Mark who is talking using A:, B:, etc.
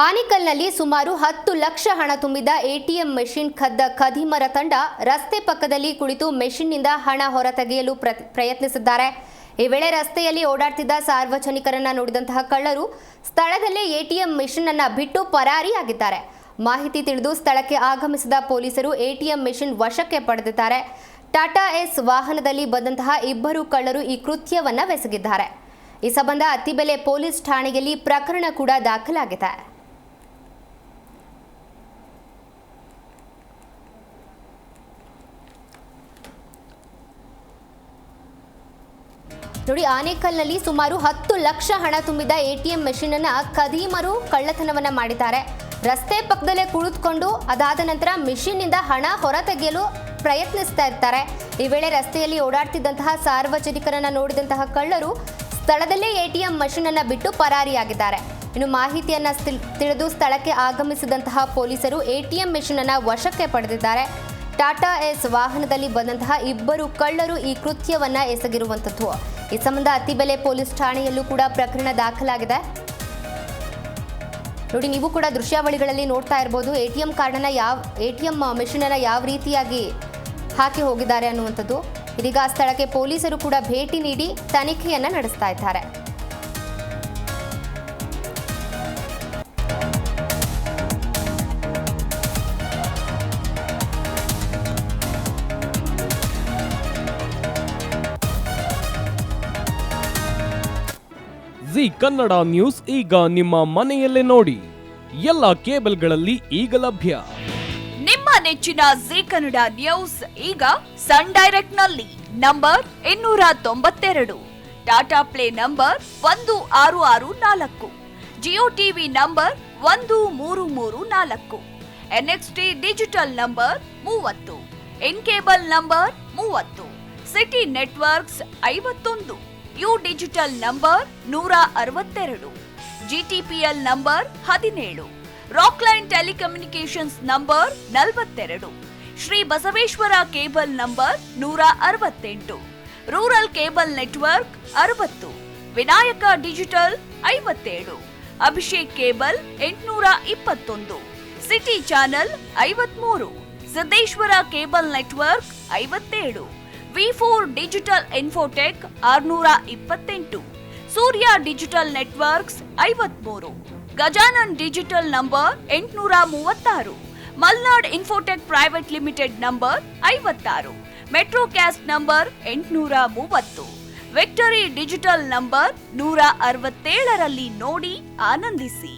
A: ಆನೇಕಲ್ನಲ್ಲಿ ಸುಮಾರು 10 ಲಕ್ಷ ಹಣ ತುಂಬಿದ ಎಟಿಎಂ ಮೆಷಿನ್ ಕದ್ದ ಖದೀಮರ ತಂಡ ರಸ್ತೆ ಪಕ್ಕದಲ್ಲಿ ಕುಳಿತು ಮೆಷಿನ್ನಿಂದ ಹಣ ಹೊರತೆಗೆಯಲು ಪ್ರಯತ್ನಿಸಿದ್ದಾರೆ. ಈ ವೇಳೆ ರಸ್ತೆಯಲ್ಲಿ ಓಡಾಡ್ತಿದ್ದ ಸಾರ್ವಜನಿಕರನ್ನ ನೋಡಿದಂತಹ ಕಳ್ಳರು ಸ್ಥಳದಲ್ಲೇ ಎಟಿಎಂ ಮೆಷಿನ್ ಅನ್ನು ಬಿಟ್ಟು ಪರಾರಿಯಾಗಿದ್ದಾರೆ. ಮಾಹಿತಿ ತಿಳಿದು ಸ್ಥಳಕ್ಕೆ ಆಗಮಿಸಿದ ಪೊಲೀಸರು ಎಟಿಎಂ ಮೆಷಿನ್ ವಶಕ್ಕೆ ಪಡೆದಿದ್ದಾರೆ. ಟಾಟಾ ಎಸ್ ವಾಹನದಲ್ಲಿ ಬಂದಂತಹ ಇಬ್ಬರು ಕಳ್ಳರು ಈ ಕೃತ್ಯವನ್ನ ಬೆಸಗಿದ್ದಾರೆ. ಈ ಸಂಬಂಧ ಅತ್ತಿಬೆಲೆ ಪೊಲೀಸ್ ಠಾಣೆಯಲ್ಲಿ ಪ್ರಕರಣ ಕೂಡ ದಾಖಲಾಗಿದೆ. ನೋಡಿ, ಆನೇಕಲ್ನಲ್ಲಿ ಸುಮಾರು 10 ಲಕ್ಷ ಹಣ ತುಂಬಿದ ಎಟಿಎಂ ಮೆಷಿನ್ ಅನ್ನ ಖದೀಮರು ಕಳ್ಳತನವನ್ನ ಮಾಡಿದ್ದಾರೆ. ರಸ್ತೆ ಪಕ್ಕದಲ್ಲೇ ಕುಳಿತುಕೊಂಡು ಅದಾದ ನಂತರ ಮೆಷಿನ್ನಿಂದ ಹಣ ಹೊರತೆಗೆಯಲು ಪ್ರಯತ್ನಿಸ್ತಾ ಇರ್ತಾರೆ. ಈ ವೇಳೆ ರಸ್ತೆಯಲ್ಲಿ ಓಡಾಡ್ತಿದ್ದಂತಹ ಸಾರ್ವಜನಿಕರನ್ನ ನೋಡಿದಂತಹ ಕಳ್ಳರು ಸ್ಥಳದಲ್ಲೇ ಎಟಿಎಂ ಮೆಷಿನ್ ಅನ್ನ ಬಿಟ್ಟು ಪರಾರಿಯಾಗಿದ್ದಾರೆ. ಇನ್ನು ಮಾಹಿತಿಯನ್ನ ತಿಳಿದು ಸ್ಥಳಕ್ಕೆ ಆಗಮಿಸಿದಂತಹ ಪೊಲೀಸರು ಎಟಿಎಂ ಮೆಷಿನ್ ಅನ್ನ ವಶಕ್ಕೆ ಪಡೆದಿದ್ದಾರೆ. ಟಾಟಾ ಎಸ್ ವಾಹನದಲ್ಲಿ ಬಂದಂತಹ ಇಬ್ಬರು ಕಳ್ಳರು ಈ ಕೃತ್ಯವನ್ನ ಎಸಗಿರುವಂತದ್ದು. ಈ ಸಂಬಂಧ ಅತ್ತಿಬೆಲೆ ಪೊಲೀಸ್ ಠಾಣೆಯಲ್ಲೂ ಕೂಡ ಪ್ರಕರಣ ದಾಖಲಾಗಿದೆ. ನೋಡಿ, ನೀವು ಕೂಡ ದೃಶ್ಯಾವಳಿಗಳಲ್ಲಿ ನೋಡ್ತಾ ಇರಬಹುದು ಎಟಿಎಂ ಮೆಷಿನ್ ಅನ್ನ ಯಾವ ರೀತಿಯಾಗಿ ಹಾಕಿ ಹೋಗಿದ್ದಾರೆ ಅನ್ನುವಂಥದ್ದು. ಇದೀಗ ಸ್ಥಳಕ್ಕೆ ಪೊಲೀಸರು ಕೂಡ ಭೇಟಿ ನೀಡಿ ತನಿಖೆಯನ್ನ ನಡೆಸ್ತಾ ಇದ್ದಾರೆ.
B: ಜಿ ಕನ್ನಡ ನ್ಯೂಸ್ ಈಗ ನಿಮ್ಮ ಮನೆಯಲ್ಲೇ ನೋಡಿ. ಎಲ್ಲ ಕೇಬಲ್ಗಳಲ್ಲಿ ಈಗ ಲಭ್ಯ.
C: ನಿಮ್ಮ ನೆಚ್ಚಿನ ಜಿ ಕನ್ನಡ ನ್ಯೂಸ್ ಈಗ ಸನ್ ಡೈರೆಕ್ಟ್ ನಲ್ಲಿ number 292, Tata play number 1664, Jio TV number 1334, NXT digital number 30, in cable number 30, city networks 51, U digital number 162, GTPL number 17, Rockline telecommunications number 42, Shri Basaveshwara cable number 168, rural cable network 60, Vinayaka digital 57, Abhishek cable 821, city channel 53, Siddeshwara cable network 57, ವಿ4 digital infotech 628, Surya digital networks 53, Gajanan digital number 836, Malnad infotech private limited number 56, metrocast number 830, victory digital number 167ರಲ್ಲಿ ನೋಡಿ ಆನಂದಿಸಿ.